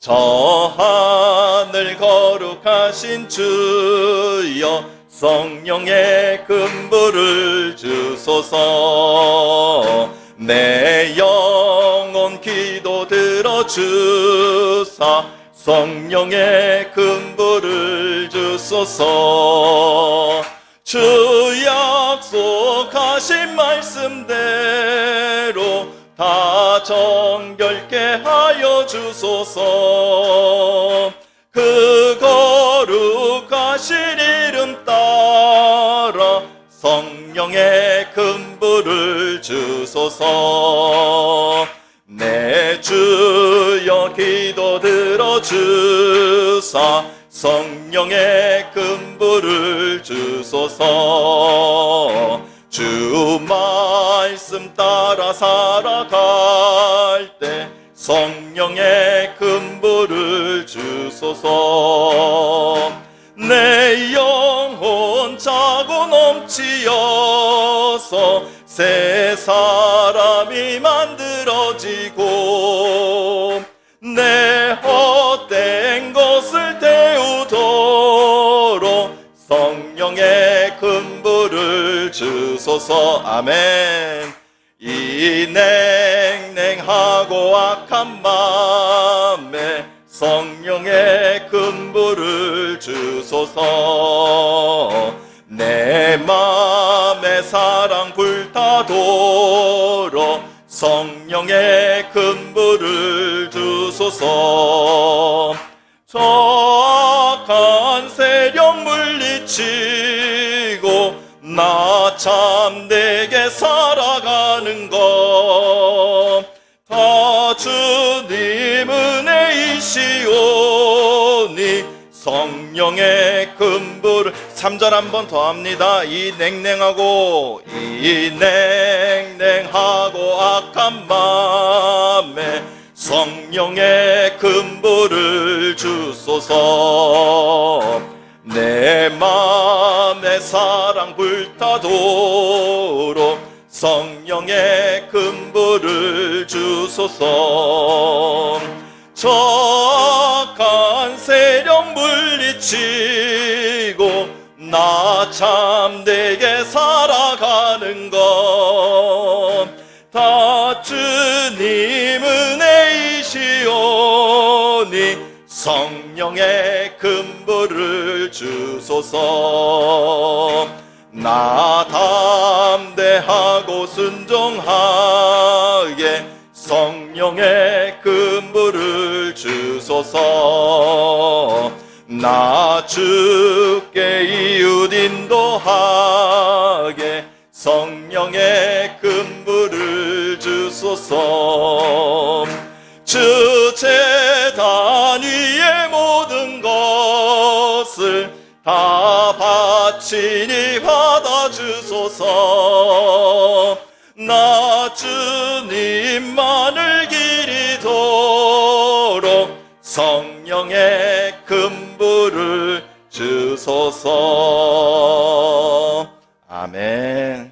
저 하늘 거룩하신 주여 성령의 근부를 주소서. 내 영혼 기도 들어주사 성령의 근부를 주소서. 주 약속하신 말씀대로 다 정결케 하여 주소서. 그 거룩하신 이름 따라 성령의 근부를 주소서. 내 주여 기도 들어주사 성령의 근부를 주소서. 주 말씀 따라 살아갈 때 성령의 근부를 주소서. 내 영혼 차고 넘치어서 새 사람이 만들어지고 내 헛된 것을 태우도록 성령의 근부를 주소서. 아멘. 이 냉랭하고 악한 맘에 성령의 근부를 주소서. 내 맘에 사랑 불타도록 성령의 근부를 주소서. 저 악한 세력 물리치고 나 참되게 살아가는 것 다 주님 은혜이시오니 성령의 근부를 3절 한 번 더 합니다. 이 냉랭하고 악한 맘에 성령의 근부를 주소서. 내 맘에 사랑 불타도록 성령의 근부를 주소서. 저 악한 세력 물리치고 나 참되게 살아가는 것 다 주님 은혜이시오니 성령의 근부를 주소서. 나 담대하고 순종하게 성령의 근부를 주소서. 나 주께 이웃 인도하게 성령의 근부를 주소서. 주 제단 위의 모든 것을 다 바치니 받아주소서. 나 주님만을 기리도록 성령의 근부를 주소서. 아멘.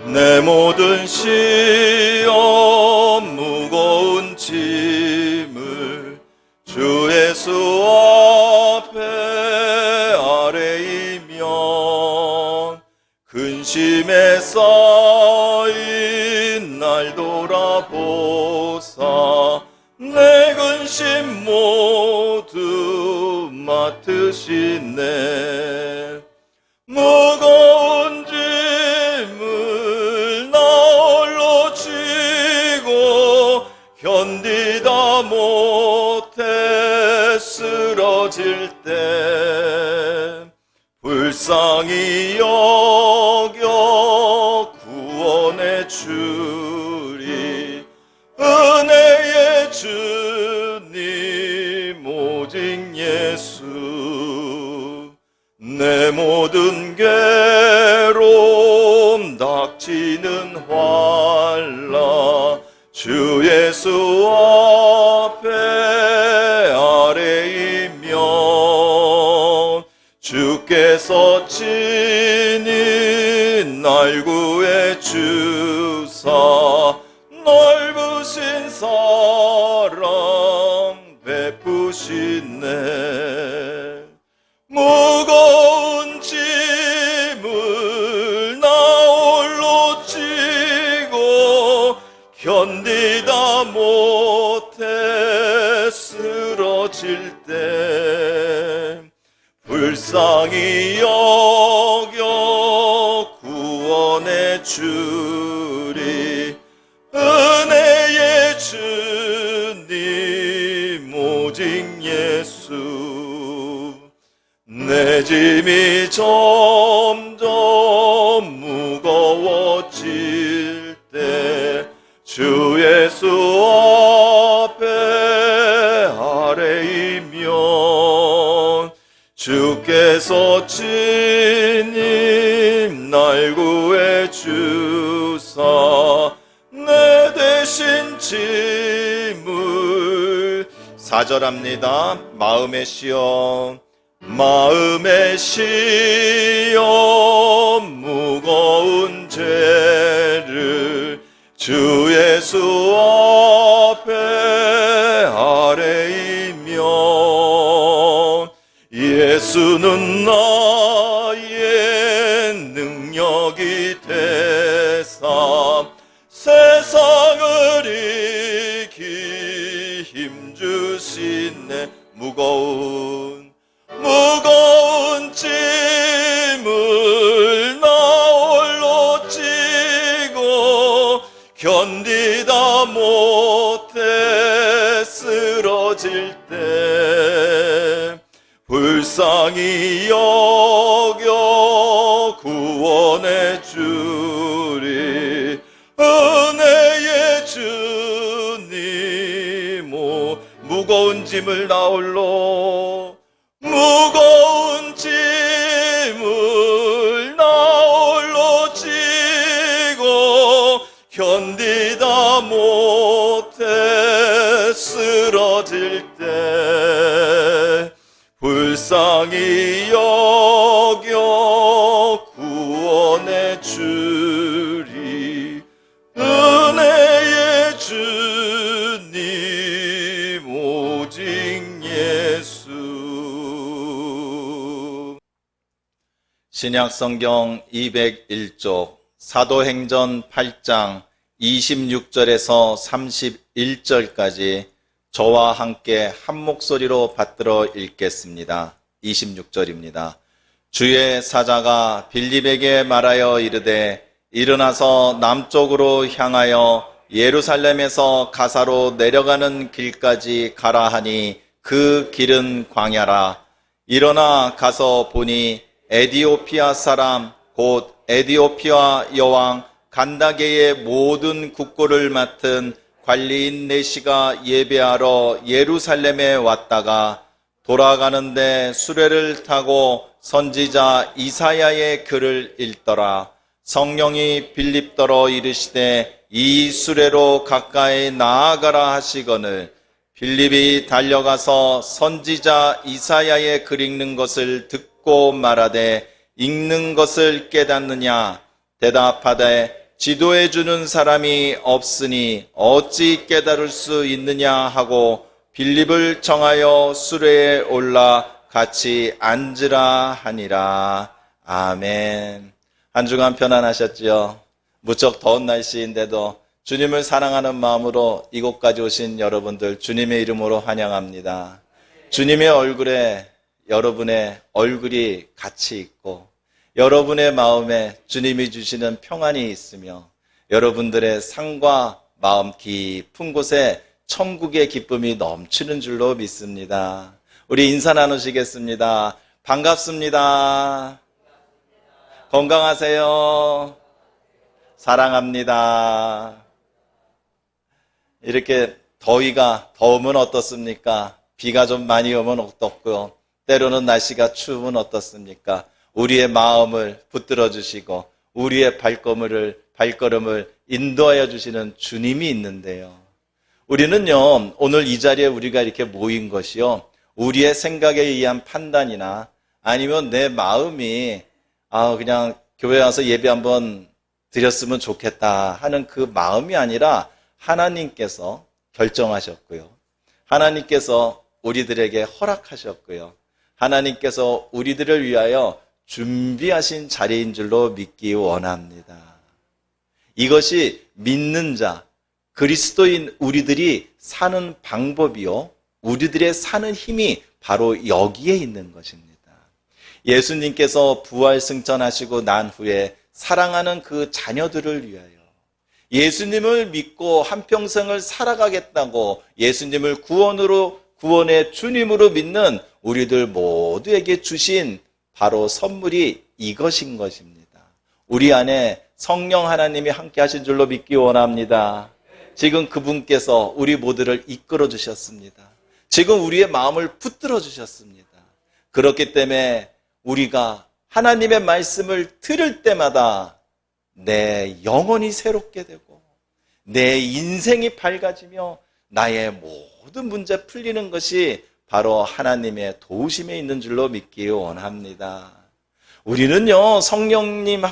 내 모든 시험 무거운 짐을 주 예수 앞에 아뢰이면 근심에 쌓인 날 돌아보사 내 근심 모두 맡으시네. 무거운 짐을 나 홀로 지고 견디다 못해 쓰러질 때 불쌍히 여겨 구원해 주리. 은혜의 주님 오직 예수. 내 모든 괴로움 닥치는 환난 주 예수 날 구해 주사 넓으신 사랑 베푸시네. 무거운 짐을 나 홀로 지고 견디다 못해 쓰러질 때 불쌍히 여겨 구원해 주리. 은혜의 주님 오직 예수. 내 짐이 점점 무거워질 때 주 예수 앞에 아뢰이면 주께서 친히 날 구해 주사 내 대신 짐을 4절합니다. 마음의 시험 마음의 시험 무거운 죄를 주 예수 앞에 아뢰이면 예수는 나의 능력이 되사 세상을 이기 힘주시네. 무거운 짐을 나 홀로 지고 견디다 못해 쓰러질 때 불쌍히 여겨 구원해 주리. 은혜의 주님 무거운 짐을 나 홀로 무거운 짐을 나 홀로 지고 견디다 못해 쓰러질 때 불쌍히 여겨 구원해 주리. 은혜의 주님 오직 예수. 신약성경 201쪽 사도행전 8장 26절에서 31절까지 저와 함께 한 목소리로 받들어 읽겠습니다. 26절입니다. 주의 사자가 빌립에게 말하여 이르되 일어나서 남쪽으로 향하여 예루살렘에서 가사로 내려가는 길까지 가라 하니 그 길은 광야라. 일어나 가서 보니 에디오피아 사람 곧 에디오피아 여왕 간다게의 모든 국고를 맡은 관리인 네시가 예배하러 예루살렘에 왔다가 돌아가는데 수레를 타고 선지자 이사야의 글을 읽더라. 성령이 빌립더러 이르시되 이 수레로 가까이 나아가라 하시거늘 빌립이 달려가서 선지자 이사야의 글 읽는 것을 듣고 말하되 읽는 것을 깨닫느냐? 대답하되 지도해 주는 사람이 없으니 어찌 깨달을 수 있느냐 하고 빌립을 정하여 수레에 올라 같이 앉으라 하니라. 아멘. 한 주간 편안하셨지요? 무척 더운 날씨인데도 주님을 사랑하는 마음으로 이곳까지 오신 여러분들 주님의 이름으로 환영합니다. 주님의 얼굴에 여러분의 얼굴이 같이 있고 여러분의 마음에 주님이 주시는 평안이 있으며 여러분들의 삶과 마음 깊은 곳에 천국의 기쁨이 넘치는 줄로 믿습니다. 우리 인사 나누시겠습니다. 반갑습니다. 건강하세요. 사랑합니다. 이렇게 더우면 어떻습니까? 비가 좀 많이 오면 어떻고요? 때로는 날씨가 추우면 어떻습니까? 우리의 마음을 붙들어 주시고 우리의 발걸음을 인도하여 주시는 주님이 있는데요. 우리는요, 오늘 이 자리에 우리가 이렇게 모인 것이요, 우리의 생각에 의한 판단이나 아니면 내 마음이 그냥 교회 와서 예배 한번 드렸으면 좋겠다 하는 그 마음이 아니라 하나님께서 결정하셨고요. 하나님께서 우리들에게 허락하셨고요. 하나님께서 우리들을 위하여 준비하신 자리인 줄로 믿기 원합니다. 이것이 믿는 자, 그리스도인 우리들이 사는 방법이요, 우리들의 사는 힘이 바로 여기에 있는 것입니다. 예수님께서 부활 승천하시고 난 후에 사랑하는 그 자녀들을 위하여 예수님을 믿고 한평생을 살아가겠다고 예수님을 구원의 주님으로 믿는 우리들 모두에게 주신 바로 선물이 이것인 것입니다. 우리 안에 성령 하나님이 함께 하신 줄로 믿기 원합니다. 지금 그분께서 우리 모두를 이끌어 주셨습니다. 지금 우리의 마음을 붙들어 주셨습니다. 그렇기 때문에 우리가 하나님의 말씀을 들을 때마다 내 영혼이 새롭게 되고 내 인생이 밝아지며 나의 모든 문제 풀리는 것이 바로 하나님의 도우심에 있는 줄로 믿기 원합니다. 우리는요, 성령님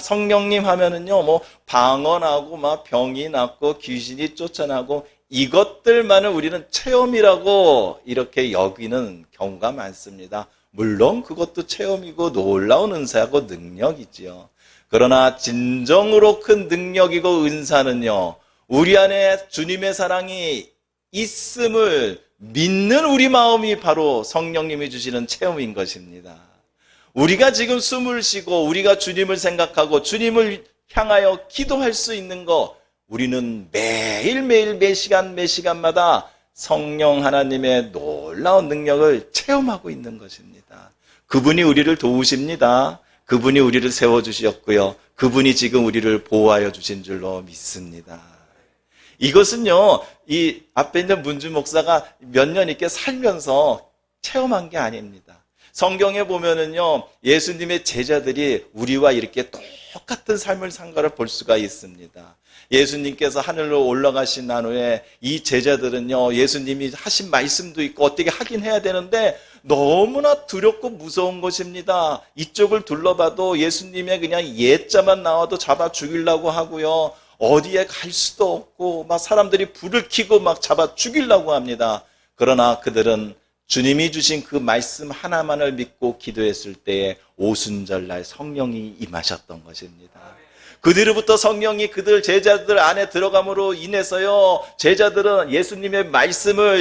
하면은요, 뭐, 방언하고, 막, 병이 낫고, 귀신이 쫓아나고, 이것들만을 우리는 체험이라고 이렇게 여기는 경우가 많습니다. 물론 그것도 체험이고 놀라운 은사하고 능력이지요. 그러나 진정으로 큰 능력이고 은사는요, 우리 안에 주님의 사랑이 있음을 믿는 우리 마음이 바로 성령님이 주시는 체험인 것입니다. 우리가 지금 숨을 쉬고 우리가 주님을 생각하고 주님을 향하여 기도할 수 있는 것, 우리는 매일매일 매 시간마다 성령 하나님의 놀라운 능력을 체험하고 있는 것입니다. 그분이 우리를 도우십니다. 그분이 우리를 세워주셨고요. 그분이 지금 우리를 보호하여 주신 줄로 믿습니다. 이것은요, 이 앞에 있는 문주 목사가 몇 년 있게 살면서 체험한 게 아닙니다. 성경에 보면은요, 예수님의 제자들이 우리와 이렇게 똑같은 삶을 산 거를 볼 수가 있습니다. 예수님께서 하늘로 올라가신 난 후에 이 제자들은요, 예수님이 하신 말씀도 있고 어떻게 하긴 해야 되는데 너무나 두렵고 무서운 것입니다. 이쪽을 둘러봐도 예수님의 그냥 예자만 나와도 잡아 죽이려고 하고요. 어디에 갈 수도 없고 막 사람들이 불을 켜고 막 잡아 죽이려고 합니다. 그러나 그들은 주님이 주신 그 말씀 하나만을 믿고 기도했을 때에 오순절날 성령이 임하셨던 것입니다. 그 뒤로부터 성령이 그들 제자들 안에 들어감으로 인해서요, 제자들은 예수님의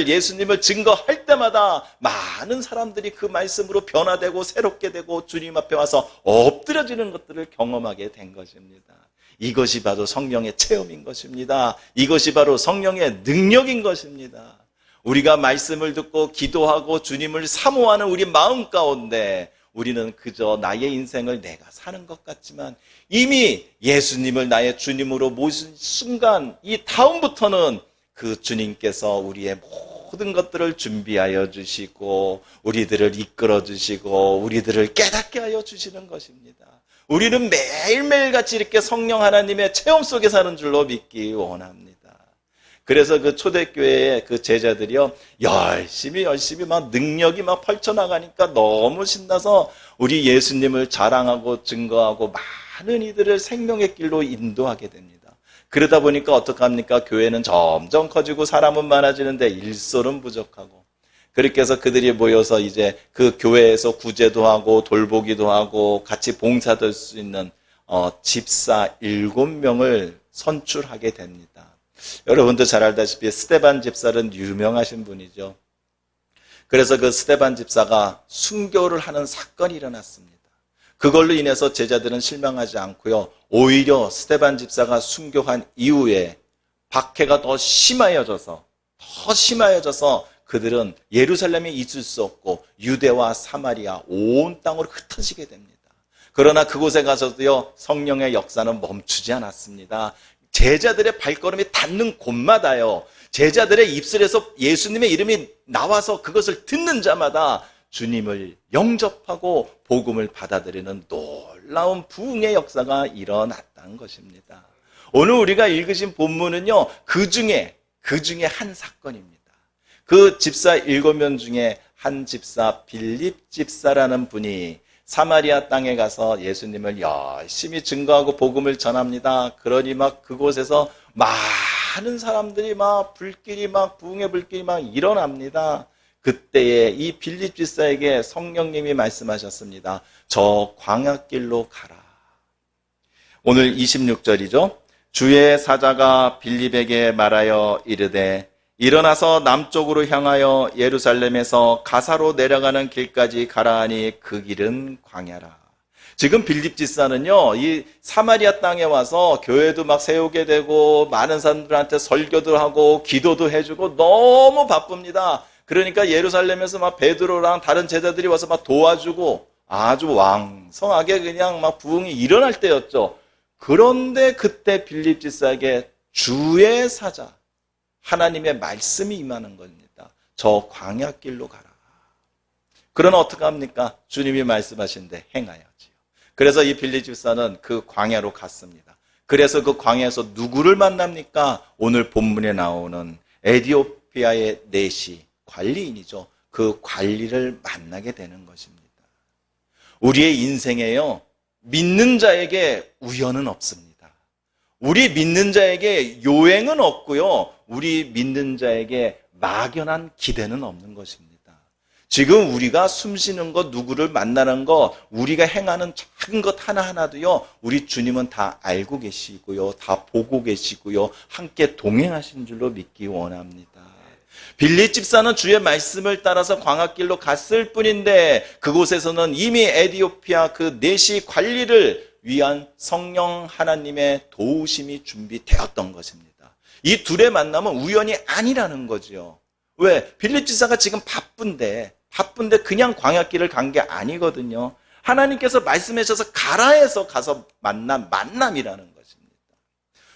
예수님을 증거할 때마다 많은 사람들이 그 말씀으로 변화되고 새롭게 되고 주님 앞에 와서 엎드려지는 것들을 경험하게 된 것입니다. 이것이 바로 성령의 체험인 것입니다. 이것이 바로 성령의 능력인 것입니다. 우리가 말씀을 듣고 기도하고 주님을 사모하는 우리 마음 가운데 우리는 그저 나의 인생을 내가 사는 것 같지만 이미 예수님을 나의 주님으로 모신 순간 이 다음부터는 그 주님께서 우리의 모든 것들을 준비하여 주시고 우리들을 이끌어 주시고 우리들을 깨닫게 하여 주시는 것입니다. 우리는 매일매일 같이 이렇게 성령 하나님의 체험 속에 사는 줄로 믿기 원합니다. 그래서 그 초대교회의 그 제자들이요, 열심히 막 능력이 막 펼쳐나가니까 너무 신나서 우리 예수님을 자랑하고 증거하고 많은 이들을 생명의 길로 인도하게 됩니다. 그러다 보니까 어떡합니까? 교회는 점점 커지고 사람은 많아지는데 일손은 부족하고. 그렇게 해서 그들이 모여서 이제 그 교회에서 구제도 하고 돌보기도 하고 같이 봉사될 수 있는 집사 7명을 선출하게 됩니다. 여러분도 잘 알다시피 스데반 집사는 유명하신 분이죠. 그래서 그 스데반 집사가 순교를 하는 사건이 일어났습니다. 그걸로 인해서 제자들은 실망하지 않고요, 오히려 스데반 집사가 순교한 이후에 박해가 더 심해져서 그들은 예루살렘에 있을 수 없고 유대와 사마리아 온 땅으로 흩어지게 됩니다. 그러나 그곳에 가서도요, 성령의 역사는 멈추지 않았습니다. 제자들의 발걸음이 닿는 곳마다요, 제자들의 입술에서 예수님의 이름이 나와서 그것을 듣는 자마다 주님을 영접하고 복음을 받아들이는 놀라운 부흥의 역사가 일어났다는 것입니다. 오늘 우리가 읽으신 본문은요, 그 중에 한 사건입니다. 그 집사 7명 중에 한 집사 빌립 집사라는 분이 사마리아 땅에 가서 예수님을 열심히 증거하고 복음을 전합니다. 그러니 막 그곳에서 많은 사람들이 막 불길이 막 부흥의 불길이 막 일어납니다. 그때에 이 빌립 집사에게 성령님이 말씀하셨습니다. 저 광야길로 가라. 오늘 26절이죠. 주의 사자가 빌립에게 말하여 이르되 일어나서 남쪽으로 향하여 예루살렘에서 가사로 내려가는 길까지 가라 하니 그 길은 광야라. 지금 빌립 집사는요, 이 사마리아 땅에 와서 교회도 막 세우게 되고 많은 사람들한테 설교도 하고 기도도 해주고 너무 바쁩니다. 그러니까 예루살렘에서 막 베드로랑 다른 제자들이 와서 막 도와주고 아주 왕성하게 그냥 막 부흥이 일어날 때였죠. 그런데 그때 빌립 집사에게 주의 사자, 하나님의 말씀이 임하는 겁니다. 저 광야길로 가라. 그러나 어떻게 합니까? 주님이 말씀하신데 행하야지요. 그래서 이 빌립 집사는 그 광야로 갔습니다. 그래서 그 광야에서 누구를 만납니까? 오늘 본문에 나오는 에티오피아의 내시, 관리인이죠. 그 관리를 만나게 되는 것입니다. 우리의 인생에요, 믿는 자에게 우연은 없습니다. 우리 믿는 자에게 요행은 없고요, 우리 믿는 자에게 막연한 기대는 없는 것입니다. 지금 우리가 숨쉬는 것, 누구를 만나는 것, 우리가 행하는 작은 것 하나하나도요, 우리 주님은 다 알고 계시고요, 다 보고 계시고요, 함께 동행하신 줄로 믿기 원합니다. 빌립 집사는 주의 말씀을 따라서 광야길로 갔을 뿐인데 그곳에서는 이미 에티오피아 그 내시 관리를 위한 성령 하나님의 도우심이 준비되었던 것입니다. 이 둘의 만남은 우연이 아니라는 거죠. 왜? 빌립 집사가 지금 바쁜데 그냥 광야길을 간 게 아니거든요. 하나님께서 말씀하셔서 가라 해서 가서 만난 만남이라는 것입니다.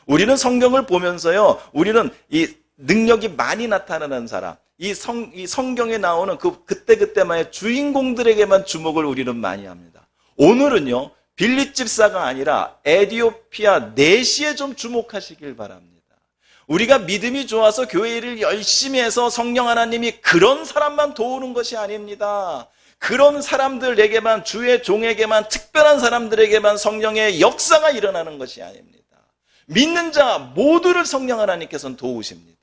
우리는 성경을 보면서요, 우리는 이 능력이 많이 나타나는 사람, 이 성경에 나오는 그때그때만의 주인공들에게만 주목을 우리는 많이 합니다. 오늘은요, 빌립 집사가 아니라 에티오피아 내시에 좀 주목하시길 바랍니다. 우리가 믿음이 좋아서 교회 일을 열심히 해서 성령 하나님이 그런 사람만 도우는 것이 아닙니다. 그런 사람들에게만, 주의 종에게만, 특별한 사람들에게만 성령의 역사가 일어나는 것이 아닙니다. 믿는 자 모두를 성령 하나님께서는 도우십니다.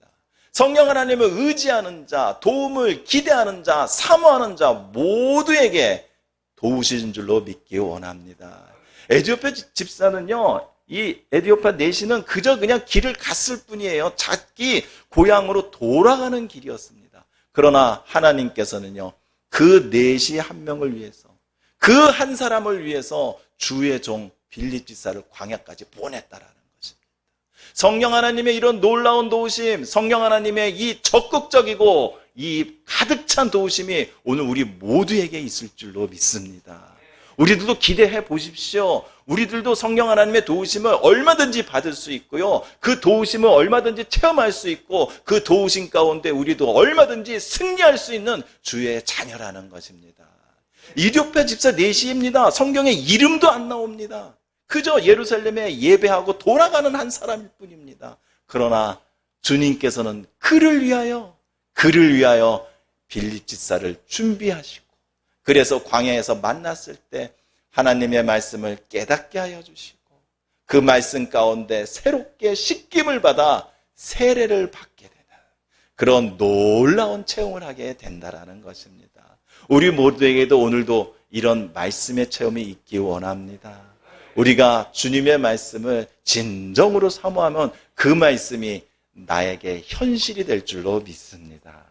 성령 하나님을 의지하는 자, 도움을 기대하는 자, 사모하는 자 모두에게 도우시는 줄로 믿기 원합니다. 에티오피아 집사는요, 이 에티오피아 내시는 그저 그냥 길을 갔을 뿐이에요. 자기 고향으로 돌아가는 길이었습니다. 그러나 하나님께서는요, 그 내시 한 명을 위해서, 그 한 사람을 위해서 주의 종 빌립 집사를 광야까지 보냈다라는 것입니다. 성령 하나님의 이런 놀라운 도우심, 성령 하나님의 이 적극적이고 이 가득 찬 도우심이 오늘 우리 모두에게 있을 줄로 믿습니다. 우리들도 기대해 보십시오. 우리들도 성령 하나님의 도우심을 얼마든지 받을 수 있고요, 그 도우심을 얼마든지 체험할 수 있고, 그 도우심 가운데 우리도 얼마든지 승리할 수 있는 주의 자녀라는 것입니다. 에티오피아 집사 내시입니다. 성경에 이름도 안 나옵니다. 그저 예루살렘에 예배하고 돌아가는 한 사람일 뿐입니다. 그러나 주님께서는 그를 위하여 빌립 집사를 준비하시고, 그래서 광야에서 만났을 때 하나님의 말씀을 깨닫게 하여 주시고, 그 말씀 가운데 새롭게 씻김을 받아 세례를 받게 되는 그런 놀라운 체험을 하게 된다라는 것입니다. 우리 모두에게도 오늘도 이런 말씀의 체험이 있기 원합니다. 우리가 주님의 말씀을 진정으로 사모하면 그 말씀이 나에게 현실이 될 줄로 믿습니다.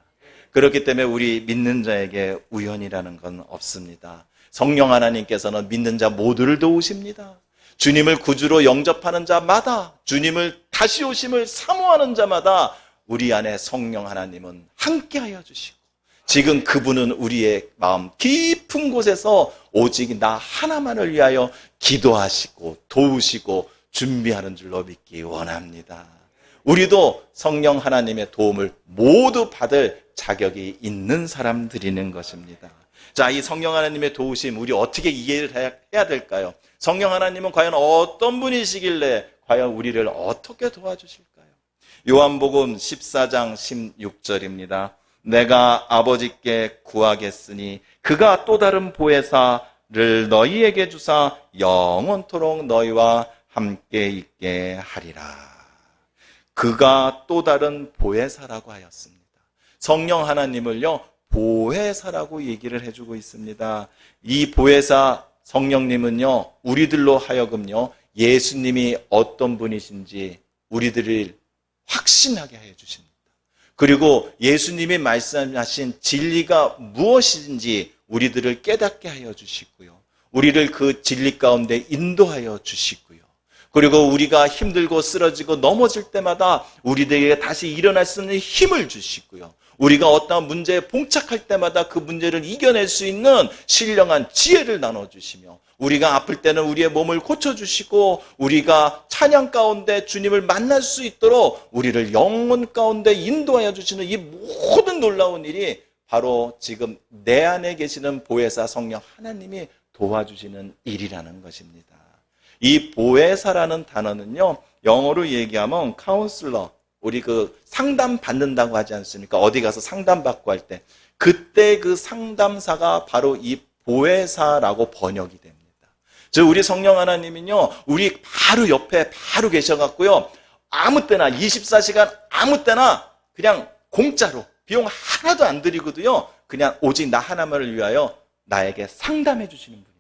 그렇기 때문에 우리 믿는 자에게 우연이라는 건 없습니다. 성령 하나님께서는 믿는 자 모두를 도우십니다. 주님을 구주로 영접하는 자마다, 주님을 다시 오심을 사모하는 자마다 우리 안에 성령 하나님은 함께하여 주시고, 지금 그분은 우리의 마음 깊은 곳에서 오직 나 하나만을 위하여 기도하시고 도우시고 준비하는 줄로 믿기 원합니다. 우리도 성령 하나님의 도움을 모두 받을 자격이 있는 사람들이는 것입니다. 자, 이 성령 하나님의 도우심, 우리 어떻게 이해를 해야 될까요? 성령 하나님은 과연 어떤 분이시길래 과연 우리를 어떻게 도와주실까요? 요한복음 14장 16절입니다. 내가 아버지께 구하겠으니 그가 또 다른 보혜사 보혜사를 너희에게 주사 영원토록 너희와 함께 있게 하리라. 그가 또 다른 보혜사라고 하였습니다. 성령 하나님을요, 보혜사라고 얘기를 해주고 있습니다. 이 보혜사 성령님은요, 우리들로 하여금요, 예수님이 어떤 분이신지 우리들을 확신하게 해주십니다. 그리고 예수님이 말씀하신 진리가 무엇인지 우리들을 깨닫게 하여 주시고요. 우리를 그 진리 가운데 인도하여 주시고요. 그리고 우리가 힘들고 쓰러지고 넘어질 때마다 우리들에게 다시 일어날 수 있는 힘을 주시고요. 우리가 어떠한 문제에 봉착할 때마다 그 문제를 이겨낼 수 있는 신령한 지혜를 나눠주시며, 우리가 아플 때는 우리의 몸을 고쳐주시고, 우리가 찬양 가운데 주님을 만날 수 있도록 우리를 영혼 가운데 인도하여 주시는 이 모든 놀라운 일이 바로 지금 내 안에 계시는 보혜사 성령 하나님이 도와주시는 일이라는 것입니다. 이 보혜사라는 단어는요, 영어로 얘기하면 카운슬러, 우리 그 상담 받는다고 하지 않습니까? 어디 가서 상담 받고 할 때, 그때 그 상담사가 바로 이 보혜사라고 번역이 됩니다. 즉 우리 성령 하나님은요, 우리 바로 옆에 바로 계셔갖고요, 아무 때나 24시간 아무 때나 그냥 공짜로 비용 하나도 안 들이고도요, 그냥 오직 나 하나만을 위하여 나에게 상담해 주시는 분입니다.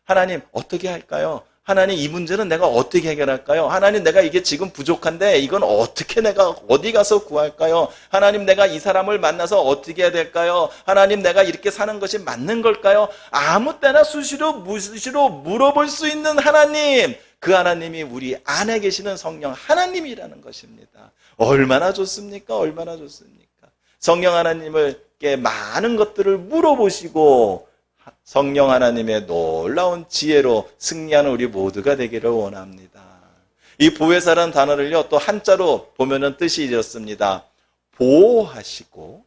하나님 어떻게 할까요? 하나님 이 문제는 내가 어떻게 해결할까요? 하나님 내가 이게 지금 부족한데 이건 어떻게 내가 어디 가서 구할까요? 하나님 내가 이 사람을 만나서 어떻게 해야 될까요? 하나님 내가 이렇게 사는 것이 맞는 걸까요? 아무 때나 수시로 물어볼 수 있는 하나님, 그 하나님이 우리 안에 계시는 성령 하나님이라는 것입니다. 얼마나 좋습니까? 얼마나 좋습니까? 성령 하나님께 많은 것들을 물어보시고 성령 하나님의 놀라운 지혜로 승리하는 우리 모두가 되기를 원합니다. 이 보혜사라는 단어를요, 또 한자로 보면은 뜻이 이렇습니다. 보호하시고,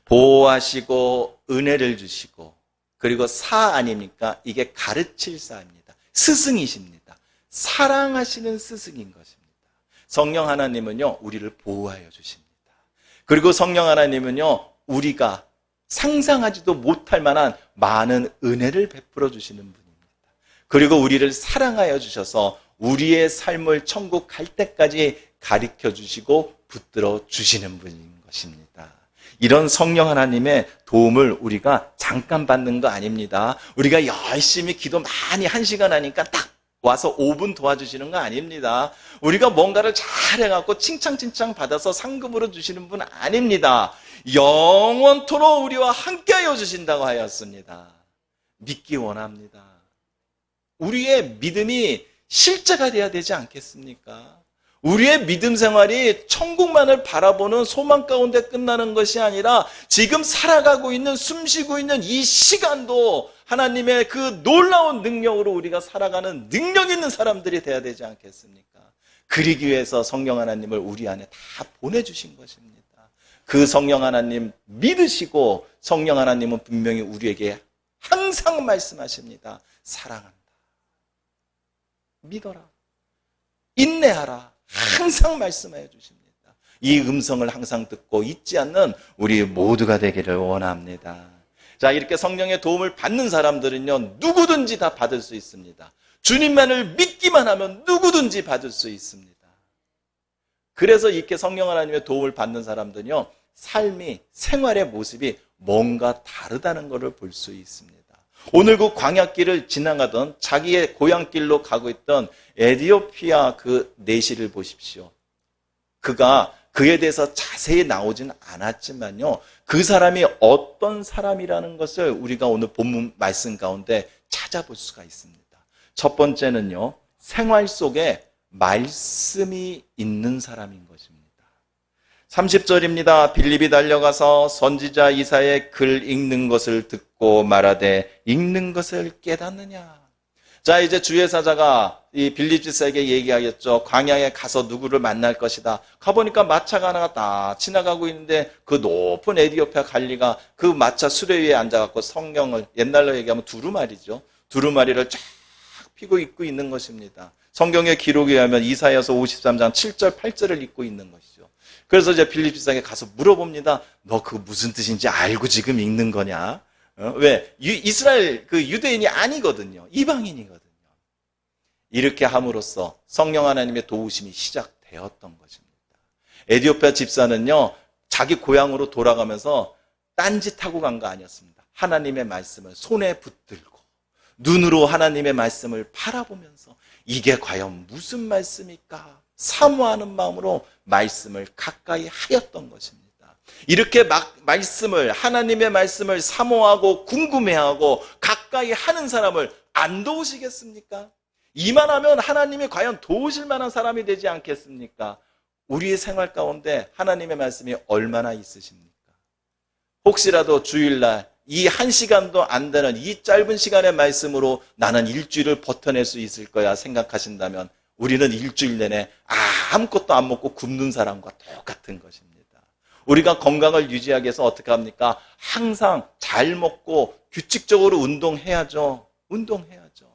보호하시고, 은혜를 주시고, 그리고 사 아닙니까? 이게 가르칠 사입니다. 스승이십니다. 사랑하시는 스승인 것입니다. 성령 하나님은요, 우리를 보호하여 주십니다. 그리고 성령 하나님은요, 우리가 상상하지도 못할 만한 많은 은혜를 베풀어 주시는 분입니다. 그리고 우리를 사랑하여 주셔서 우리의 삶을 천국 갈 때까지 가르쳐 주시고 붙들어 주시는 분인 것입니다. 이런 성령 하나님의 도움을 우리가 잠깐 받는 거 아닙니다. 우리가 열심히 기도 많이 1시간 하니까 딱 와서 5분 도와주시는 거 아닙니다. 우리가 뭔가를 잘 해갖고 칭찬 받아서 상급으로 주시는 분 아닙니다. 영원토록 우리와 함께하여 주신다고 하였습니다. 믿기 원합니다. 우리의 믿음이 실제가 돼야 되지 않겠습니까? 우리의 믿음 생활이 천국만을 바라보는 소망 가운데 끝나는 것이 아니라 지금 살아가고 있는, 숨쉬고 있는 이 시간도 하나님의 그 놀라운 능력으로 우리가 살아가는 능력 있는 사람들이 돼야 되지 않겠습니까? 그러기 위해서 성령 하나님을 우리 안에 다 보내주신 것입니다. 그 성령 하나님 믿으시고, 성령 하나님은 분명히 우리에게 항상 말씀하십니다. 사랑한다. 믿어라. 인내하라. 항상 말씀하여 주십니다. 이 음성을 항상 듣고 잊지 않는 우리 모두가 되기를 원합니다. 자, 이렇게 성령의 도움을 받는 사람들은요, 누구든지 다 받을 수 있습니다. 주님만을 믿기만 하면 누구든지 받을 수 있습니다. 그래서 이렇게 성령 하나님의 도움을 받는 사람들은요, 삶이, 생활의 모습이 뭔가 다르다는 것을 볼 수 있습니다. 오늘 그 광야길을 지나가던, 자기의 고향길로 가고 있던 에디오피아 그 내시를 보십시오. 그가 그에 대해서 자세히 나오진 않았지만요, 그 사람이 어떤 사람이라는 것을 우리가 오늘 본문 말씀 가운데 찾아볼 수가 있습니다. 첫 번째는요, 생활 속에 말씀이 있는 사람인 것입니다. 30절입니다. 빌립이 달려가서 선지자 이사야의 글 읽는 것을 듣고 말하되 읽는 것을 깨닫느냐. 자, 이제 주의 사자가 이 빌립 지사에게 얘기하겠죠. 광야에 가서 누구를 만날 것이다. 가보니까 마차가 하나가 딱 지나가고 있는데 그 높은 에디오피아 관리가 그 마차 수레 위에 앉아갖고 성경을, 옛날로 얘기하면 두루마리죠. 두루마리를 쫙 피고 입고 있는 것입니다. 성경의 기록에 의하면 이사야서 53장 7절 8절을 읽고 있는 것이죠. 그래서 이제 빌립 집사에게 가서 물어봅니다. 너 그거 무슨 뜻인지 알고 지금 읽는 거냐? 왜? 이스라엘 그 유대인이 아니거든요. 이방인이거든요. 이렇게 함으로써 성령 하나님의 도우심이 시작되었던 것입니다. 에디오피아 집사는요, 자기 고향으로 돌아가면서 딴짓하고 간 거 아니었습니다. 하나님의 말씀을 손에 붙들고 눈으로 하나님의 말씀을 바라보면서 이게 과연 무슨 말씀일까? 사모하는 마음으로 말씀을 가까이 하였던 것입니다. 이렇게 하나님의 말씀을 사모하고 궁금해하고 가까이 하는 사람을 안 도우시겠습니까? 이만하면 하나님이 과연 도우실 만한 사람이 되지 않겠습니까? 우리의 생활 가운데 하나님의 말씀이 얼마나 있으십니까? 혹시라도 주일날 이 1시간도 안 되는 이 짧은 시간의 말씀으로 나는 일주일을 버텨낼 수 있을 거야 생각하신다면 우리는 일주일 내내 아무것도 안 먹고 굶는 사람과 똑같은 것입니다. 우리가 건강을 유지하기 위해서 어떻게 합니까? 항상 잘 먹고 규칙적으로 운동해야죠. 운동해야죠.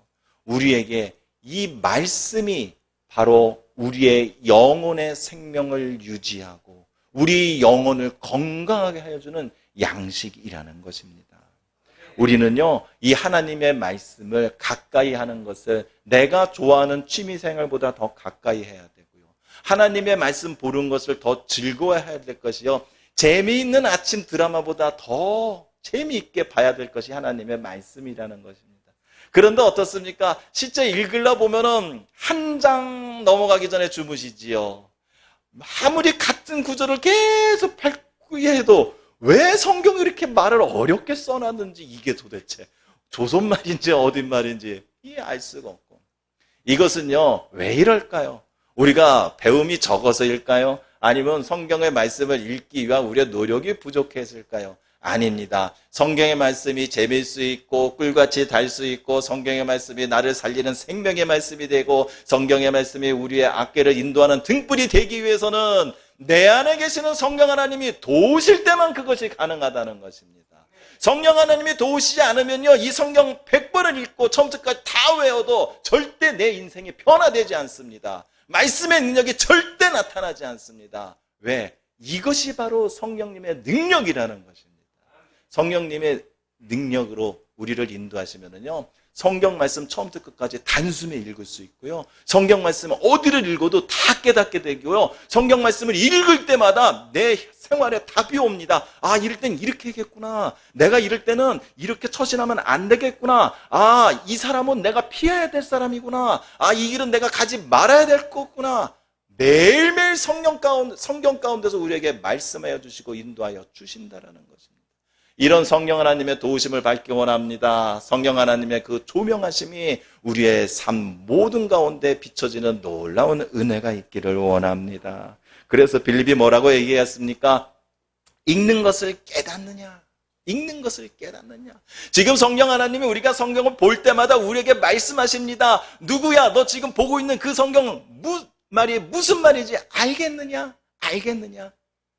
우리에게 이 말씀이 바로 우리의 영혼의 생명을 유지하고 우리 영혼을 건강하게 하여주는 양식이라는 것입니다. 우리는요, 이 하나님의 말씀을 가까이 하는 것을 내가 좋아하는 취미생활보다 더 가까이 해야 되고요. 하나님의 말씀 보는 것을 더 즐거워해야 될 것이요. 재미있는 아침 드라마보다 더 재미있게 봐야 될 것이 하나님의 말씀이라는 것입니다. 그런데 어떻습니까? 실제 읽으려 보면은 한 장 넘어가기 전에 주무시지요. 아무리 같은 구절을 계속 밟고 해도 왜 성경이 이렇게 말을 어렵게 써놨는지 이게 도대체 조선말인지 어딘 말인지 알 수가 없고. 이것은요, 왜 이럴까요? 우리가 배움이 적어서일까요? 아니면 성경의 말씀을 읽기 위한 우리의 노력이 부족했을까요? 아닙니다. 성경의 말씀이 재미일 수 있고 꿀같이 달 수 있고 성경의 말씀이 나를 살리는 생명의 말씀이 되고 성경의 말씀이 우리의 악계를 인도하는 등불이 되기 위해서는 내 안에 계시는 성령 하나님이 도우실 때만 그것이 가능하다는 것입니다. 성령 하나님이 도우시지 않으면요, 이 성경 100번을 읽고 처음부터까지 다 외워도 절대 내 인생이 변화되지 않습니다. 말씀의 능력이 절대 나타나지 않습니다. 왜? 이것이 바로 성령님의 능력이라는 것입니다. 성령님의 능력으로 우리를 인도하시면은요, 성경 말씀 처음부터 끝까지 단숨에 읽을 수 있고요. 성경 말씀은 어디를 읽어도 다 깨닫게 되고요. 성경 말씀을 읽을 때마다 내 생활에 답이 옵니다. 이럴 땐 이렇게 하겠구나. 내가 이럴 때는 이렇게 처신하면 안 되겠구나. 이 사람은 내가 피해야 될 사람이구나. 이 길은 내가 가지 말아야 될 거구나. 매일매일 성경 가운데서 우리에게 말씀하여 주시고 인도하여 주신다라는 것입니다. 이런 성령 하나님의 도우심을 받기 원합니다. 성령 하나님의 그 조명하심이 우리의 삶 모든 가운데 비춰지는 놀라운 은혜가 있기를 원합니다. 그래서 빌립이 뭐라고 얘기했습니까? 읽는 것을 깨닫느냐? 읽는 것을 깨닫느냐? 지금 성령 하나님이 우리가 성경을 볼 때마다 우리에게 말씀하십니다. 누구야? 너 지금 보고 있는 그 성경 무슨 말인지 알겠느냐? 알겠느냐?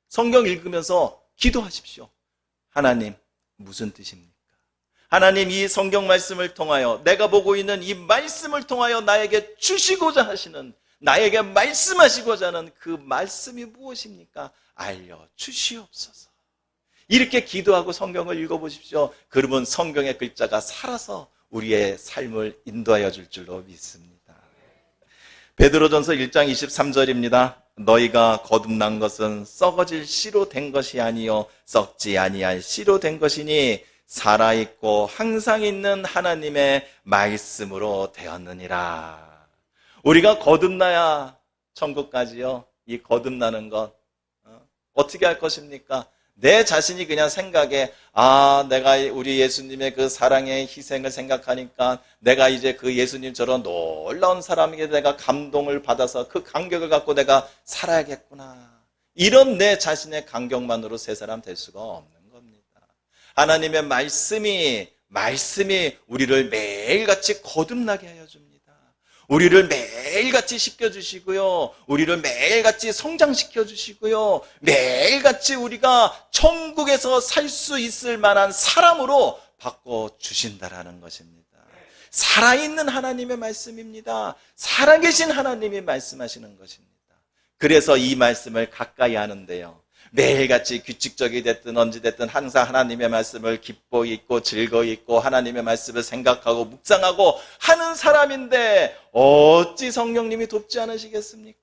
성경 읽으면서 기도하십시오. 하나님, 무슨 뜻입니까? 하나님, 이 성경 말씀을 통하여 내가 보고 있는 이 말씀을 통하여 나에게 주시고자 하시는, 나에게 말씀하시고자 하는 그 말씀이 무엇입니까? 알려주시옵소서. 이렇게 기도하고 성경을 읽어보십시오. 그러면 성경의 글자가 살아서 우리의 삶을 인도하여 줄 줄로 믿습니다. 베드로전서 1장 23절입니다. 너희가 거듭난 것은 썩어질 씨로 된 것이 아니요 썩지 아니할 씨로 된 것이니 살아있고 항상 있는 하나님의 말씀으로 되었느니라. 우리가 거듭나야 천국까지요. 이 거듭나는 것 어떻게 할 것입니까? 내 자신이 그냥 생각에 내가 우리 예수님의 그 사랑의 희생을 생각하니까 내가 이제 그 예수님처럼 놀라운 사람에게 내가 감동을 받아서 그 감격을 갖고 내가 살아야겠구나. 이런 내 자신의 감격만으로 새 사람 될 수가 없는 겁니다. 하나님의 말씀이 우리를 매일같이 거듭나게 하여 줍니다. 우리를 매일같이 씻겨주시고요. 우리를 매일같이 성장시켜주시고요. 매일같이 우리가 천국에서 살 수 있을 만한 사람으로 바꿔주신다라는 것입니다. 살아있는 하나님의 말씀입니다. 살아계신 하나님이 말씀하시는 것입니다. 그래서 이 말씀을 가까이 하는데요, 매일같이 규칙적이 됐든 언제 됐든 항상 하나님의 말씀을 기뻐 있고 즐거이 있고 하나님의 말씀을 생각하고 묵상하고 하는 사람인데 어찌 성령님이 돕지 않으시겠습니까?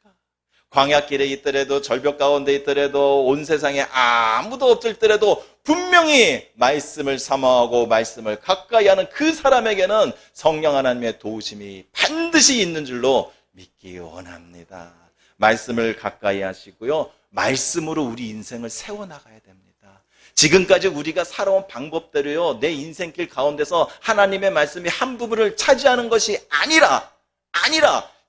광야길에 있더라도 절벽 가운데 있더라도 온 세상에 아무도 없을더라도 분명히 말씀을 사모하고 말씀을 가까이 하는 그 사람에게는 성령 하나님의 도우심이 반드시 있는 줄로 믿기 원합니다. 말씀을 가까이 하시고요, 말씀으로 우리 인생을 세워나가야 됩니다. 지금까지 우리가 살아온 방법대로요, 내 인생길 가운데서 하나님의 말씀이 한 부분을 차지하는 것이 아니라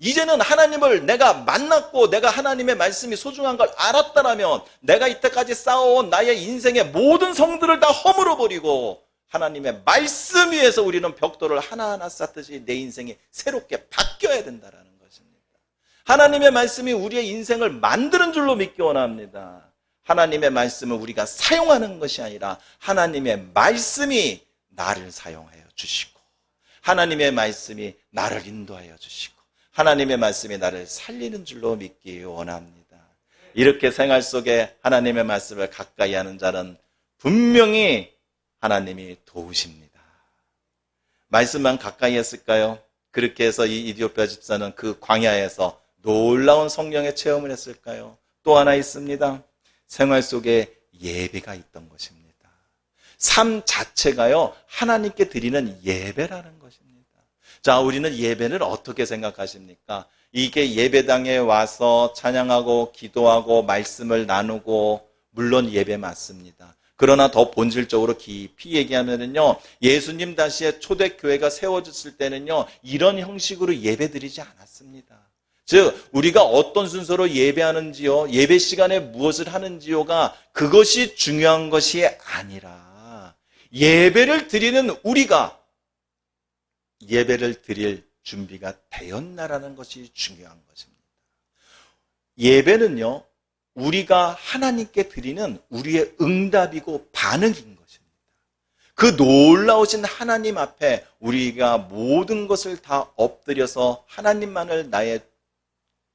이제는 하나님을 내가 만났고 내가 하나님의 말씀이 소중한 걸 알았다라면 내가 이때까지 쌓아온 나의 인생의 모든 성들을 다 허물어버리고 하나님의 말씀 위에서 우리는 벽돌을 하나하나 쌓듯이 내 인생이 새롭게 바뀌어야 된다라는 것입니다. 하나님의 말씀이 우리의 인생을 만드는 줄로 믿기 원합니다. 하나님의 말씀을 우리가 사용하는 것이 아니라 하나님의 말씀이 나를 사용하여 주시고 하나님의 말씀이 나를 인도하여 주시고 하나님의 말씀이 나를 살리는 줄로 믿기 원합니다. 이렇게 생활 속에 하나님의 말씀을 가까이 하는 자는 분명히 하나님이 도우십니다. 말씀만 가까이 했을까요? 그렇게 해서 이 이디오피아 집사는 그 광야에서 놀라운 성령의 체험을 했을까요? 또 하나 있습니다. 생활 속에 예배가 있던 것입니다. 삶 자체가요, 하나님께 드리는 예배라는 것입니다. 자, 우리는 예배를 어떻게 생각하십니까? 이게 예배당에 와서 찬양하고 기도하고 말씀을 나누고 물론 예배 맞습니다. 그러나 더 본질적으로 깊이 얘기하면은요, 예수님 다시의 초대교회가 세워졌을 때는요, 이런 형식으로 예배드리지 않았습니다. 즉 우리가 어떤 순서로 예배하는지요, 예배 시간에 무엇을 하는지요가 그것이 중요한 것이 아니라 예배를 드리는 우리가 예배를 드릴 준비가 되었나라는 것이 중요한 것입니다. 예배는요, 우리가 하나님께 드리는 우리의 응답이고 반응인 것입니다. 그 놀라우신 하나님 앞에 우리가 모든 것을 다 엎드려서 하나님만을 나의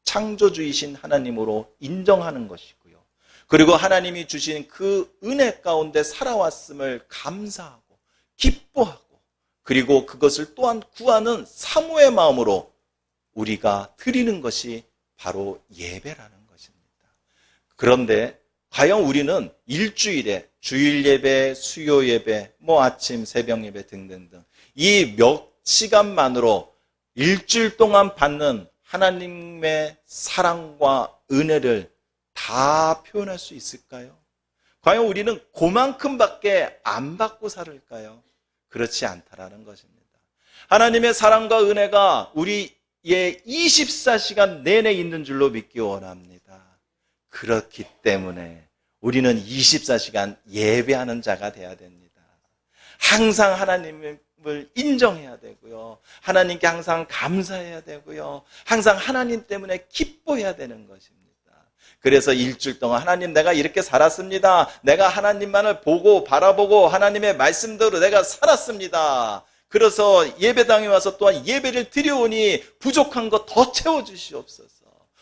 창조주이신 하나님으로 인정하는 것이고요. 그리고 하나님이 주신 그 은혜 가운데 살아왔음을 감사하고 기뻐하고 그리고 그것을 또한 구하는 사모의 마음으로 우리가 드리는 것이 바로 예배라는 것입니다. 그런데 과연 우리는 일주일에 주일 예배, 수요 예배, 아침 새벽 예배 등등등 이 몇 시간만으로 일주일 동안 받는 하나님의 사랑과 은혜를 다 표현할 수 있을까요? 과연 우리는 그만큼밖에 안 받고 살을까요? 그렇지 않다라는 것입니다. 하나님의 사랑과 은혜가 우리의 24시간 내내 있는 줄로 믿기 원합니다. 그렇기 때문에 우리는 24시간 예배하는 자가 되어야 됩니다. 항상 하나님을 인정해야 되고요. 하나님께 항상 감사해야 되고요. 항상 하나님 때문에 기뻐해야 되는 것입니다. 그래서 일주일 동안 하나님 내가 이렇게 살았습니다. 내가 하나님만을 보고 바라보고 하나님의 말씀대로 내가 살았습니다. 그래서 예배당에 와서 또한 예배를 드려오니 부족한 것 더 채워주시옵소서.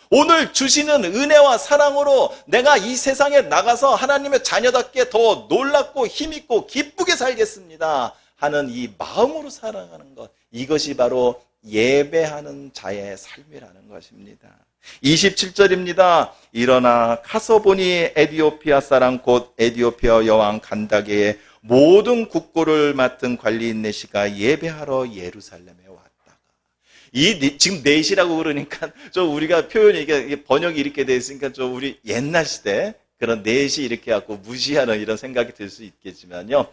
오늘 주시는 은혜와 사랑으로 내가 이 세상에 나가서 하나님의 자녀답게 더 놀랍고 힘있고 기쁘게 살겠습니다 하는 이 마음으로 살아가는 것, 이것이 바로 예배하는 자의 삶이라는 것입니다. 27절입니다. 일어나 가서 보니 에디오피아 사람 곧 에디오피아 여왕 간다게의 모든 국고를 맡은 관리인 네시가 예배하러 예루살렘에 왔다가, 지금 넷이라고 그러니까 우리가 표현이 이게 번역이 이렇게 되어 있으니까 우리 옛날 시대 그런 넷이 이렇게 갖고 무시하는 이런 생각이 들 수 있겠지만요,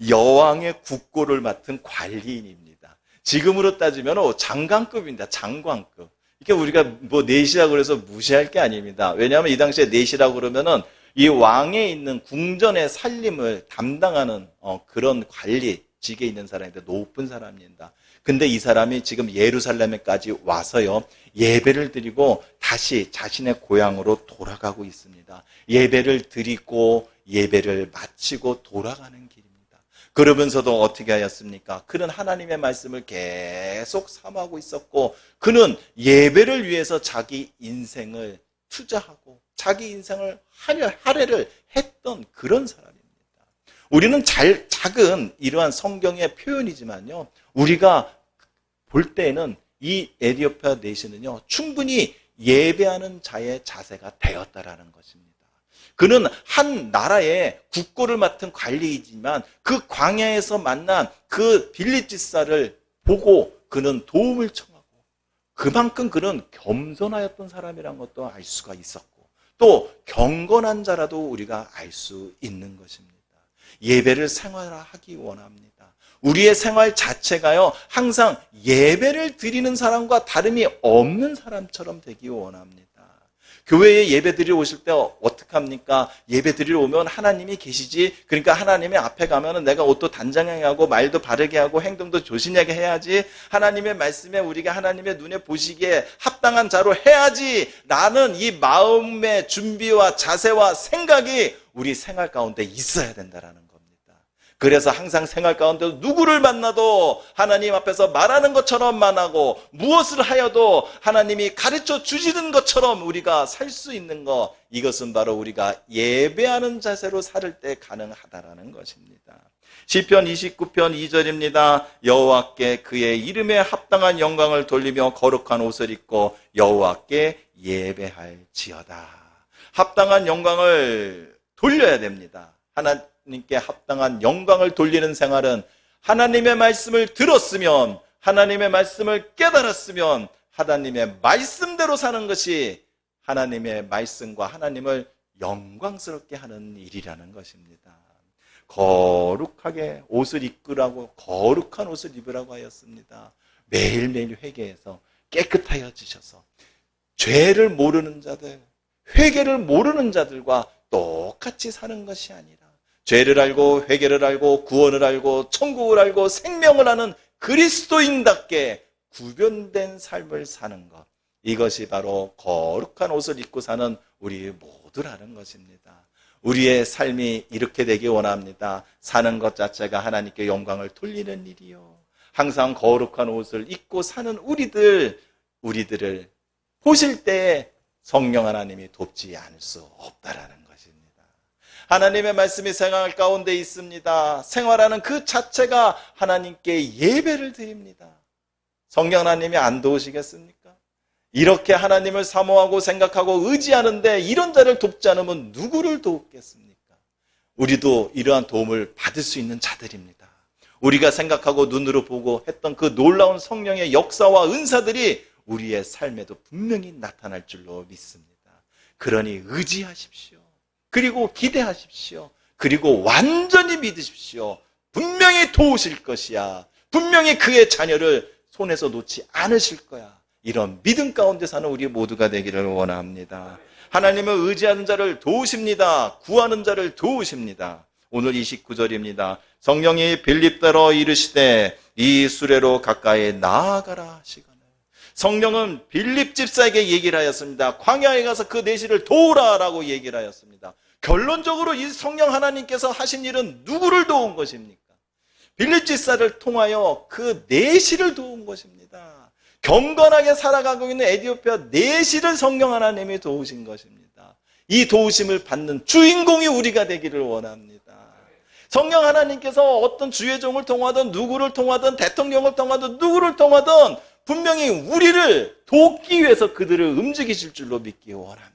여왕의 국고를 맡은 관리인입니다. 지금으로 따지면 장관급입니다. 장관급. 이게 우리가 넷이라고 그래서 무시할 게 아닙니다. 왜냐하면 이 당시에 넷이라고 그러면은 이 왕에 있는 궁전의 살림을 담당하는 그런 관리직에 있는 사람인데 높은 사람입니다. 근데 이 사람이 지금 예루살렘에까지 와서요, 예배를 드리고 다시 자신의 고향으로 돌아가고 있습니다. 예배를 드리고 예배를 마치고 돌아가는 길입니다. 그러면서도 어떻게 하였습니까? 그는 하나님의 말씀을 계속 삼하고 있었고 그는 예배를 위해서 자기 인생을 투자하고 자기 인생을 할애를 했던 그런 사람입니다. 우리는 작은 이러한 성경의 표현이지만요, 우리가 볼 때는 이 에티오피아 내시는요 충분히 예배하는 자의 자세가 되었다라는 것입니다. 그는 한 나라의 국고를 맡은 관리이지만 그 광야에서 만난 그 빌립 집사를 보고 그는 도움을 청하고 그만큼 그는 겸손하였던 사람이라는 것도 알 수가 있었고 또 경건한 자라도 우리가 알 수 있는 것입니다. 예배를 생활하기 원합니다. 우리의 생활 자체가요 항상 예배를 드리는 사람과 다름이 없는 사람처럼 되기 원합니다. 교회에 예배 드리러 오실 때 어떻게 합니까? 예배 드리러 오면 하나님이 계시지, 그러니까 하나님의 앞에 가면은 내가 옷도 단장하게 하고 말도 바르게 하고 행동도 조신하게 해야지, 하나님의 말씀에 우리가 하나님의 눈에 보시기에 합당한 자로 해야지 라는 이 마음의 준비와 자세와 생각이 우리 생활 가운데 있어야 된다라는 겁니다. 그래서 항상 생활 가운데 누구를 만나도 하나님 앞에서 말하는 것처럼만 하고 무엇을 하여도 하나님이 가르쳐 주시는 것처럼 우리가 살 수 있는 것, 이것은 바로 우리가 예배하는 자세로 살 때 가능하다라는 것입니다. 시편 29편 2절입니다. 여호와께 그의 이름에 합당한 영광을 돌리며 거룩한 옷을 입고 여호와께 예배할지어다. 합당한 영광을 돌려야 됩니다. 하나님께 합당한 영광을 돌리는 생활은 하나님의 말씀을 들었으면, 하나님의 말씀을 깨달았으면 하나님의 말씀대로 사는 것이 하나님의 말씀과 하나님을 영광스럽게 하는 일이라는 것입니다. 거룩하게 옷을 입으라고, 거룩한 옷을 입으라고 하였습니다. 매일매일 회개해서 깨끗하여지셔서 죄를 모르는 자들, 회개를 모르는 자들과 똑같이 사는 것이 아니라 죄를 알고 회개를 알고 구원을 알고 천국을 알고 생명을 아는 그리스도인답게 구별된 삶을 사는 것, 이것이 바로 거룩한 옷을 입고 사는 우리 모두라는 것입니다. 우리의 삶이 이렇게 되기 원합니다. 사는 것 자체가 하나님께 영광을 돌리는 일이요, 항상 거룩한 옷을 입고 사는 우리들을 보실 때 성령 하나님이 돕지 않을 수 없다라는 것입니다. 하나님의 말씀이 생활 가운데 있습니다. 생활하는 그 자체가 하나님께 예배를 드립니다. 성령 하나님이 안 도우시겠습니까? 이렇게 하나님을 사모하고 생각하고 의지하는데 이런 자를 돕지 않으면 누구를 돕겠습니까? 우리도 이러한 도움을 받을 수 있는 자들입니다. 우리가 생각하고 눈으로 보고 했던 그 놀라운 성령의 역사와 은사들이 우리의 삶에도 분명히 나타날 줄로 믿습니다. 그러니 의지하십시오. 그리고 기대하십시오. 그리고 완전히 믿으십시오. 분명히 도우실 것이야. 분명히 그의 자녀를 손에서 놓지 않으실 거야. 이런 믿음 가운데 사는 우리 모두가 되기를 원합니다. 하나님을 의지하는 자를 도우십니다. 구하는 자를 도우십니다. 오늘 29절입니다. 성령이 빌립더러 이르시되 이 수레로 가까이 나아가라 하시거늘. 성령은 빌립 집사에게 얘기를 하였습니다. 광야에 가서 그 내시를 도우라라고 얘기를 하였습니다. 결론적으로 이 성령 하나님께서 하신 일은 누구를 도운 것입니까? 빌립 집사를 통하여 그 내시를 도운 것입니다. 경건하게 살아가고 있는 에티오피아 내시를 성령 하나님이 도우신 것입니다. 이 도우심을 받는 주인공이 우리가 되기를 원합니다. 성령 하나님께서 어떤 주의 종을 통하든 누구를 통하든 대통령을 통하든 누구를 통하든 분명히 우리를 돕기 위해서 그들을 움직이실 줄로 믿기 원합니다.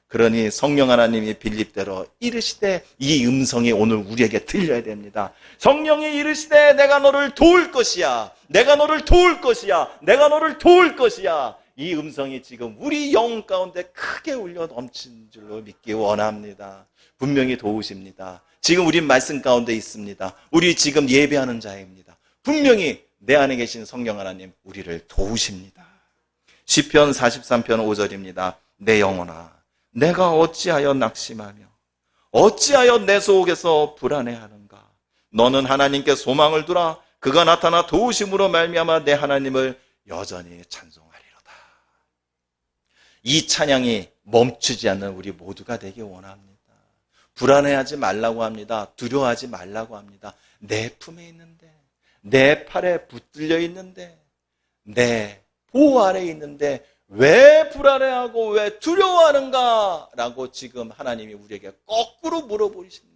그러니 성령 하나님이 빌립대로 이르시되 이 음성이 오늘 우리에게 들려야 됩니다. 성령이 이르시되 내가 너를 도울 것이야. 내가 너를 도울 것이야. 내가 너를 도울 것이야. 이 음성이 지금 우리 영 가운데 크게 울려 넘친 줄로 믿기 원합니다. 분명히 도우십니다. 지금 우리 말씀 가운데 있습니다. 우리 지금 예배하는 자입니다. 분명히 내 안에 계신 성령 하나님 우리를 도우십니다. 시편 43편 5절입니다. 내 영혼아 내가 어찌하여 낙심하며 어찌하여 내 속에서 불안해하는가. 너는 하나님께 소망을 두라. 그가 나타나 도우심으로 말미암아 내 하나님을 여전히 찬송하리로다. 이 찬양이 멈추지 않는 우리 모두가 되기 원합니다. 불안해하지 말라고 합니다. 두려워하지 말라고 합니다. 내 품에 있는데, 내 팔에 붙들려 있는데, 내 보호 아래에 있는데 왜 불안해하고 왜 두려워하는가? 라고 지금 하나님이 우리에게 거꾸로 물어보십니다.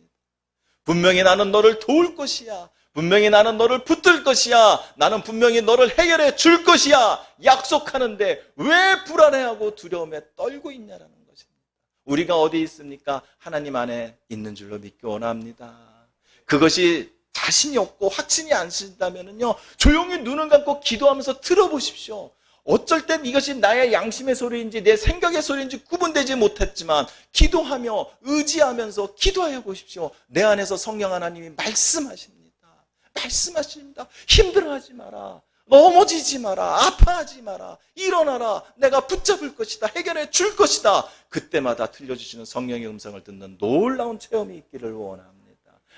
분명히 나는 너를 도울 것이야. 분명히 나는 너를 붙들 것이야. 나는 분명히 너를 해결해 줄 것이야. 약속하는데 왜 불안해하고 두려움에 떨고 있냐라는 것입니다. 우리가 어디 있습니까? 하나님 안에 있는 줄로 믿기 원합니다. 그것이 자신이 없고 확신이 안 쓰신다면요, 조용히 눈을 감고 기도하면서 들어보십시오. 어쩔 땐 이것이 나의 양심의 소리인지 내 생각의 소리인지 구분되지 못했지만 기도하며 의지하면서 기도하여 보십시오. 내 안에서 성령 하나님이 말씀하십니다. 힘들어하지 마라. 넘어지지 마라. 아파하지 마라. 일어나라. 내가 붙잡을 것이다. 해결해 줄 것이다. 그때마다 들려주시는 성령의 음성을 듣는 놀라운 체험이 있기를 원합니다.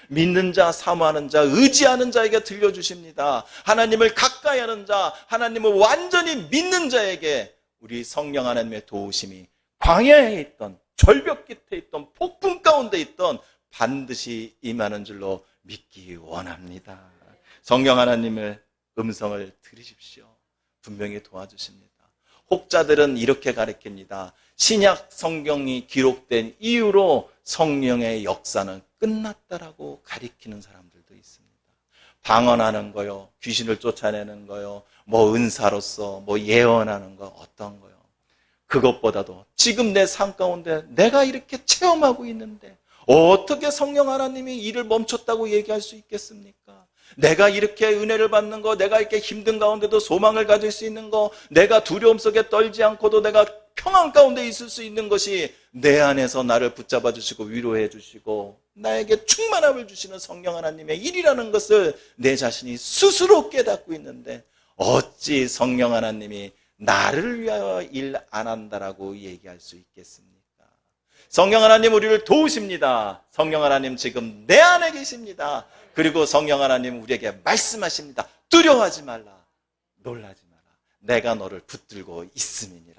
믿는 자, 사모하는 자, 의지하는 자에게 들려주십니다. 하나님을 가까이 하는 자, 하나님을 완전히 믿는 자에게 우리 성령 하나님의 도우심이 광야에 있던, 절벽 끝에 있던, 폭풍 가운데 있던 반드시 임하는 줄로 믿기 원합니다. 성령 하나님의 음성을 들으십시오. 분명히 도와주십니다. 혹자들은 이렇게 가르칩니다. 신약 성경이 기록된 이후로 성령의 역사는 끝났다라고 가리키는 사람들도 있습니다. 방언하는 거요, 귀신을 쫓아내는 거요, 뭐 은사로서 뭐 예언하는 거, 어떤 거요. 그것보다도 지금 내 삶 가운데 내가 이렇게 체험하고 있는데 어떻게 성령 하나님이 일을 멈췄다고 얘기할 수 있겠습니까? 내가 이렇게 은혜를 받는 거, 내가 이렇게 힘든 가운데도 소망을 가질 수 있는 거, 내가 두려움 속에 떨지 않고도 내가 평안 가운데 있을 수 있는 것이 내 안에서 나를 붙잡아 주시고 위로해 주시고 나에게 충만함을 주시는 성령 하나님의 일이라는 것을 내 자신이 스스로 깨닫고 있는데 어찌 성령 하나님이 나를 위하여 일 안 한다라고 얘기할 수 있겠습니까? 성령 하나님 우리를 도우십니다. 성령 하나님 지금 내 안에 계십니다. 그리고 성령 하나님 우리에게 말씀하십니다. 두려워하지 말라. 놀라지 마라. 내가 너를 붙들고 있음이니라.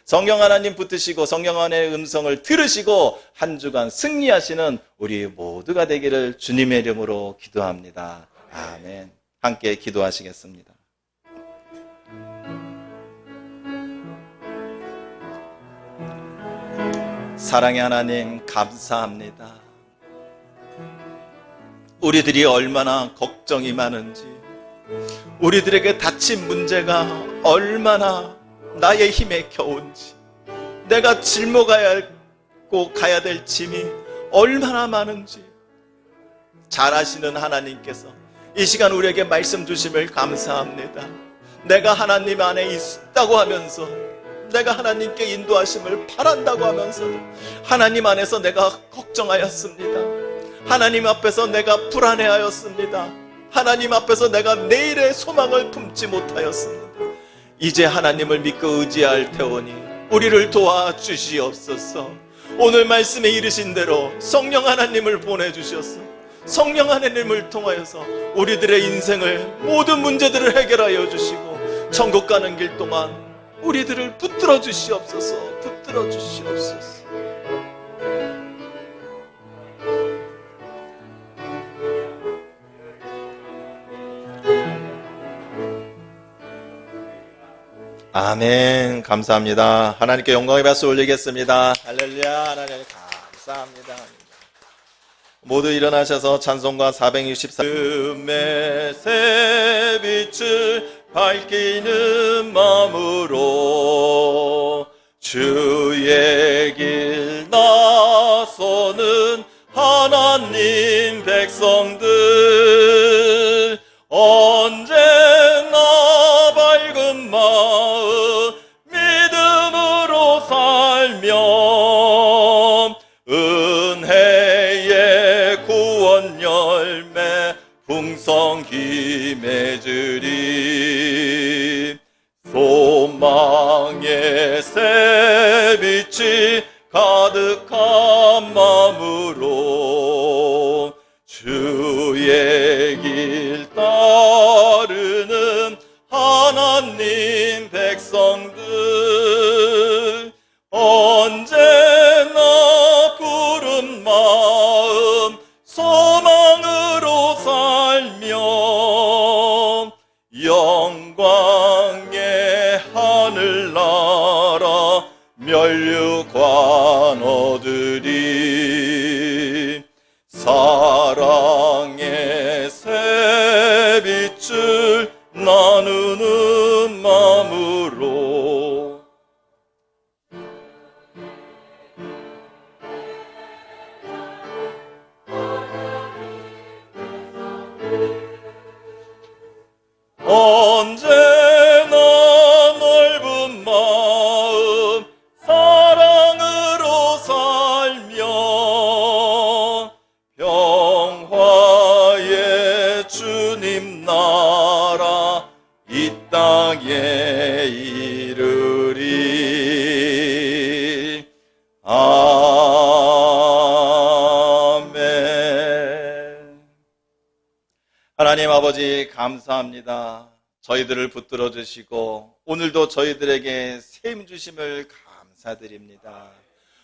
성령 하나님 붙드시고 성령 하나님의 음성을 들으시고 한 주간 승리하시는 우리 모두가 되기를 주님의 이름으로 기도합니다. 아멘. 함께 기도하시겠습니다. 사랑의 하나님 감사합니다. 우리들이 얼마나 걱정이 많은지, 우리들에게 닥친 문제가 얼마나 나의 힘에 겨운지, 내가 짊어가야 하고 가야 될 짐이 얼마나 많은지 잘 아시는 하나님께서 이 시간 우리에게 말씀 주심을 감사합니다. 내가 하나님 안에 있다고 하면서, 내가 하나님께 인도하심을 바란다고 하면서도 하나님 안에서 내가 걱정하였습니다. 하나님 앞에서 내가 불안해하였습니다. 하나님 앞에서 내가 내일의 소망을 품지 못하였습니다. 이제 하나님을 믿고 의지할 테오니 우리를 도와주시옵소서. 오늘 말씀에 이르신 대로 성령 하나님을 보내주셔서 성령 하나님을 통하여서 우리들의 인생을 모든 문제들을 해결하여 주시고 천국 가는 길 동안 우리들을 붙들어 주시옵소서. 붙들어 주시옵소서. 아멘. 감사합니다. 하나님께 영광의 박수 올리겠습니다. 할렐루야. 하나님 감사합니다. 모두 일어나셔서 찬송가 464 주의 새 빛을 밝히는 마음으로 주의 길 나서는 하나님 백성들 언제나 밝은 마음 믿음으로 살며 은혜의 구원 열매 풍성히 맺으리. 소망의 새 빛이 가득한 마음으로 주의 길 따르는 하나님 백성들 언제나 푸른 마음 하늘나라 멸류관 얻으리. 사랑의 새빛을 나누는 마음으로 언제나 넓은 마음 사랑으로 살며 평화의 주님 나라 이 땅에 이르리. 아멘. 하나님 아버지 감사합니다. 저희들을 붙들어 주시고 오늘도 저희들에게 셈 주심을 감사드립니다.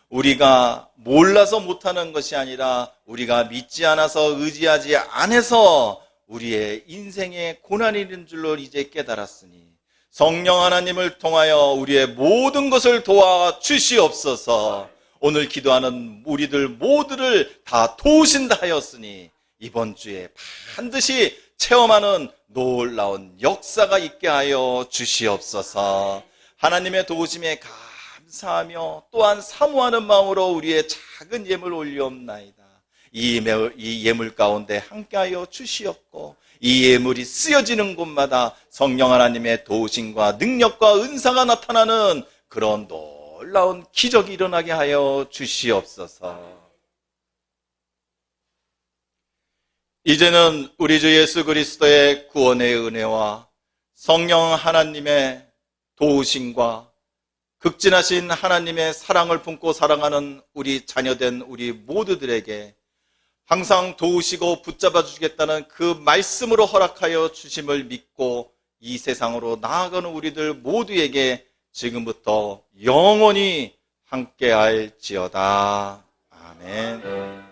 우리가 몰라서 못하는 것이 아니라 우리가 믿지 않아서 의지하지 않아서 우리의 인생에 고난이 있는 줄로 이제 깨달았으니 성령 하나님을 통하여 우리의 모든 것을 도와주시옵소서. 오늘 기도하는 우리들 모두를 다 도우신다 하였으니 이번 주에 반드시 체험하는 놀라운 역사가 있게 하여 주시옵소서. 하나님의 도우심에 감사하며 또한 사모하는 마음으로 우리의 작은 예물 올리옵나이다. 이 예물 가운데 함께하여 주시옵고 이 예물이 쓰여지는 곳마다 성령 하나님의 도우심과 능력과 은사가 나타나는 그런 놀라운 기적이 일어나게 하여 주시옵소서. 이제는 우리 주 예수 그리스도의 구원의 은혜와 성령 하나님의 도우심과 극진하신 하나님의 사랑을 품고 살아가는 우리 자녀된 우리 모두들에게 항상 도우시고 붙잡아 주시겠다는 그 말씀으로 허락하여 주심을 믿고 이 세상으로 나아가는 우리들 모두에게 지금부터 영원히 함께할지어다. 아멘.